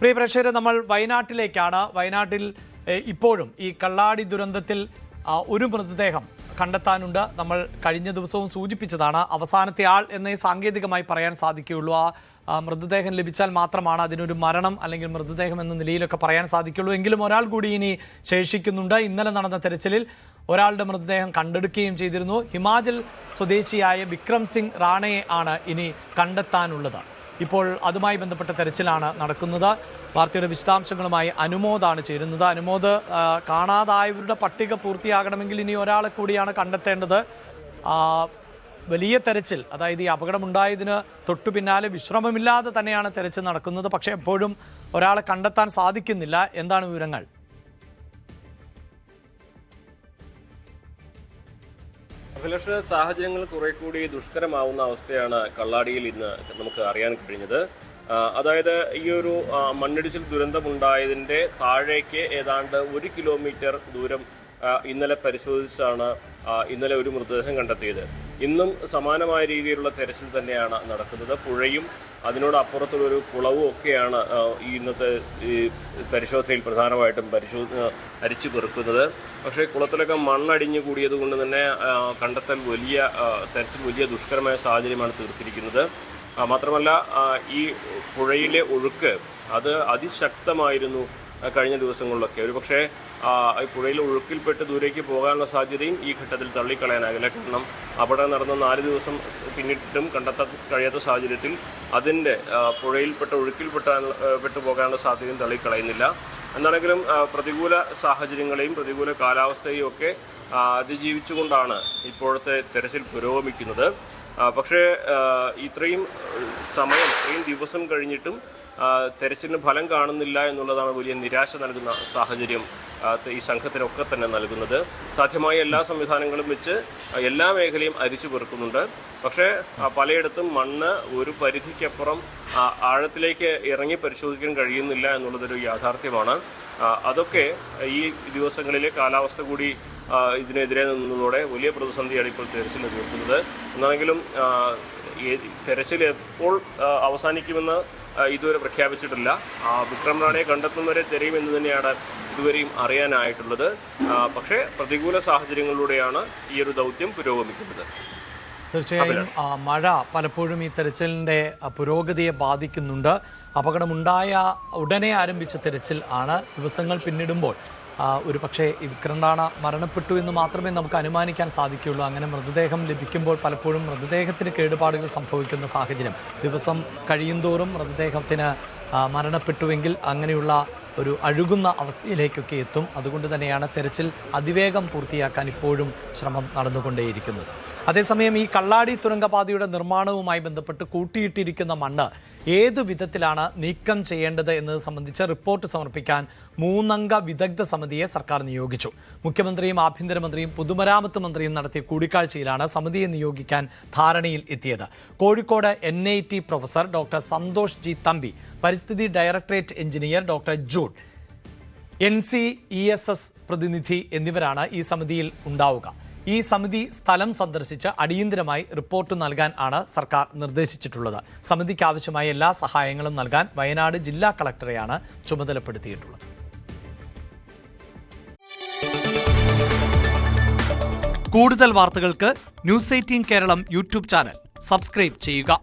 പ്രിയ പ്രേക്ഷകരെ, നമ്മൾ വയനാട്ടിലേക്കാണ്. വയനാട്ടിൽ ഇപ്പോഴും ഈ കള്ളാടി ദുരന്തത്തിൽ ഒരു മൃതദേഹം കണ്ടെത്താനുണ്ട്. നമ്മൾ കഴിഞ്ഞ ദിവസവും സൂചിപ്പിച്ചതാണ്. അവസാനത്തെ ആൾ എന്നേ സാങ്കേതികമായി പറയാൻ സാധിക്കുകയുള്ളൂ. ആ മൃതദേഹം ലഭിച്ചാൽ മാത്രമാണ് അതിനൊരു മരണം അല്ലെങ്കിൽ മൃതദേഹം എന്ന നിലയിലൊക്കെ പറയാൻ സാധിക്കുള്ളൂ. എങ്കിലും ഒരാൾ കൂടി ഇനി ശേഷിക്കുന്നുണ്ട്. ഇന്നലെ നടന്ന തെരച്ചിലിൽ ഒരാളുടെ മൃതദേഹം കണ്ടെടുക്കുകയും ചെയ്തിരുന്നു. ഹിമാചൽ സ്വദേശിയായ വിക്രം സിംഗ് റാണയെ ആണ് ഇനി കണ്ടെത്താനുള്ളത്. ഇപ്പോൾ അതുമായി ബന്ധപ്പെട്ട തെരച്ചിലാണ് നടക്കുന്നത്. വാർത്തയുടെ വിശദാംശങ്ങളുമായി അനുമോദാണ് ചേരുന്നത്. അനുമോദ്, കാണാതായവരുടെ പട്ടിക പൂർത്തിയാകണമെങ്കിൽ ഇനി ഒരാളെ കൂടിയാണ് കണ്ടെത്തേണ്ടത്. വലിയ തെരച്ചിൽ, അതായത് ഈ അപകടമുണ്ടായതിന് തൊട്ടു പിന്നാലെ വിശ്രമമില്ലാതെ തന്നെയാണ് തെരച്ചിൽ നടക്കുന്നത്. പക്ഷേ എപ്പോഴും ഒരാളെ കണ്ടെത്താൻ സാധിക്കുന്നില്ല. എന്താണ് വിവരങ്ങൾ? അഭിലാഷ്, സാഹചര്യങ്ങൾ കുറെ കൂടി ദുഷ്കരമാവുന്ന അവസ്ഥയാണ് കള്ളാടിയിൽ ഇന്ന് നമുക്ക് അറിയാൻ കഴിഞ്ഞത്. അതായത് ഈ ഒരു മണ്ണിടിച്ചിൽ ദുരന്തമുണ്ടായതിൻ്റെ താഴേക്ക് ഏതാണ്ട് 1 കിലോമീറ്റർ ദൂരം ഇന്നലെ പരിശോധിച്ചാണ് ഇന്നലെ ഒരു മൃതദേഹം കണ്ടെത്തിയത്. ഇന്നും സമാനമായ രീതിയിലുള്ള തെരച്ചിൽ തന്നെയാണ് നടക്കുന്നത്. പുഴയും അതിനോടപ്പുറത്തുള്ളൊരു കുളവും ഒക്കെയാണ് ഇന്നത്തെ ഈ പരിശോധനയിൽ പ്രധാനമായിട്ടും അരിച്ചു പെറുക്കുന്നത്. പക്ഷേ കുളത്തിലൊക്കെ മണ്ണടിഞ്ഞു കൂടിയത് കൊണ്ട് തന്നെ കണ്ടെത്തൽ തെരച്ചിൽ വലിയ ദുഷ്കരമായ സാഹചര്യമാണ് തീർത്തിരിക്കുന്നത്. മാത്രമല്ല, ഈ പുഴയിലെ ഒഴുക്ക് അത് അതിശക്തമായിരുന്നു കഴിഞ്ഞ ദിവസങ്ങളിലൊക്കെ. ഒരു പക്ഷേ ഈ പുഴയിൽ ഒഴുക്കിൽപ്പെട്ട് ദൂരേക്ക് പോകാനുള്ള സാധ്യതയും ഈ ഘട്ടത്തിൽ തള്ളിക്കളയാനാകില്ല. കാരണം അപകടം നടന്ന 4 ദിവസം പിന്നിട്ടും കണ്ടെത്താൻ കഴിയാത്ത സാഹചര്യത്തിൽ അതിൻ്റെ ഒഴുക്കിൽപ്പെട്ടു പോകാനുള്ള സാധ്യതയും തള്ളിക്കളയുന്നില്ല. എന്താണെങ്കിലും പ്രതികൂല സാഹചര്യങ്ങളെയും പ്രതികൂല കാലാവസ്ഥയെയും ഒക്കെ അതിജീവിച്ചുകൊണ്ടാണ് ഇപ്പോഴത്തെ തെരച്ചിൽ പുരോഗമിക്കുന്നത്. പക്ഷേ ഇത്രയും ദിവസം കഴിഞ്ഞിട്ടും തെരച്ചിലിന് ഫലം കാണുന്നില്ല എന്നുള്ളതാണ് വലിയ നിരാശ നൽകുന്ന സാഹചര്യം ഈ സംഘത്തിനൊക്കെ തന്നെ നൽകുന്നത്. സാധ്യമായ എല്ലാ സംവിധാനങ്ങളും വെച്ച് എല്ലാ മേഖലയും അരിച്ചു പെറുക്കുന്നുണ്ട്. പക്ഷേ പലയിടത്തും മണ്ണ് ഒരു പരിധിക്കപ്പുറം ആഴത്തിലേക്ക് ഇറങ്ങി പരിശോധിക്കാൻ കഴിയുന്നില്ല എന്നുള്ളതൊരു യാഥാർത്ഥ്യമാണ്. അതൊക്കെ ഈ ദിവസങ്ങളിലെ കാലാവസ്ഥ കൂടി ഇതിനെതിരെ നിന്നതോടെ വലിയ പ്രതിസന്ധിയാണ് ഇപ്പോൾ തെരച്ചിൽ തീർക്കുന്നത്. എന്നാണെങ്കിലും തെരച്ചിൽ എപ്പോൾ അവസാനിക്കുമെന്ന് ഇതുവരെ പ്രഖ്യാപിച്ചിട്ടില്ല. വിക്രം റാണയെ കണ്ടെത്തുന്നവരെ തിരയുമെന്ന് തന്നെയാണ് ഇതുവരെയും അറിയാനായിട്ടുള്ളത്. പക്ഷേ പ്രതികൂല സാഹചര്യങ്ങളിലൂടെയാണ് ഈ ഒരു ദൗത്യം പുരോഗമിക്കുന്നത്. തീർച്ചയായും മഴ പലപ്പോഴും ഈ തെരച്ചിലിൻ്റെ പുരോഗതിയെ ബാധിക്കുന്നുണ്ട്. അപകടമുണ്ടായ ഉടനെ ആരംഭിച്ച തെരച്ചിൽ ആണ്. ദിവസങ്ങൾ പിന്നിടുമ്പോൾ ഒരു പക്ഷേ ഈ വിക്രം റാണ മരണപ്പെട്ടു എന്ന് മാത്രമേ നമുക്ക് അനുമാനിക്കാൻ സാധിക്കുകയുള്ളൂ. അങ്ങനെ മൃതദേഹം ലഭിക്കുമ്പോൾ പലപ്പോഴും മൃതദേഹത്തിന് കേടുപാടുകൾ സംഭവിക്കുന്ന സാഹചര്യം, ദിവസം കഴിയുന്തോറും മൃതദേഹത്തിന് മരണപ്പെട്ടുവെങ്കിൽ അങ്ങനെയുള്ള ഒരു അഴുകുന്ന അവസ്ഥയിലേക്കൊക്കെ എത്തും. അതുകൊണ്ട് തന്നെയാണ് തെരച്ചിൽ അതിവേഗം പൂർത്തിയാക്കാൻ ഇപ്പോഴും ശ്രമം നടന്നുകൊണ്ടേയിരിക്കുന്നത്. അതേസമയം ഈ കള്ളാടി തുരങ്കപാതയുടെ നിർമ്മാണവുമായി ബന്ധപ്പെട്ട് കൂട്ടിയിട്ടിരിക്കുന്ന മണ്ണ് ഏതു വിധത്തിലാണ് നീക്കം ചെയ്യേണ്ടത് എന്നത് സംബന്ധിച്ച് റിപ്പോർട്ട് സമർപ്പിക്കാൻ 3 അംഗ വിദഗ്ധ സമിതിയെ സർക്കാർ നിയോഗിച്ചു. മുഖ്യമന്ത്രിയും ആഭ്യന്തരമന്ത്രിയും പൊതുമരാമത്ത് മന്ത്രിയും നടത്തിയ കൂടിക്കാഴ്ചയിലാണ് സമിതിയെ നിയോഗിക്കാൻ ധാരണയിൽ എത്തിയത്. Kozhikode NIT professor doctor Santhosh G Thampi, പരിസ്ഥിതി directorate engineer doctor Jude, NCESS പ്രതിനിധി എന്നിവരാണ് ഈ സമിതിയിൽ ഉണ്ടാവുക. ഈ സമിതി സ്ഥലം സന്ദർശിച്ച് അടിയന്തരമായി റിപ്പോർട്ട് നൽകാൻ ആണ് സർക്കാർ നിർദ്ദേശിച്ചിട്ടുള്ളത്. സമിതിക്ക് ആവശ്യമായ എല്ലാ സഹായങ്ങളും നൽകാൻ വയനാട് ജില്ലാ കളക്ടറെയാണ് ചുമതലപ്പെടുത്തിയിട്ടുള്ളത്. കൂടുതൽ വാർത്തകൾക്ക് News 18 Keralam YouTube channel subscribe ചെയ്യുക.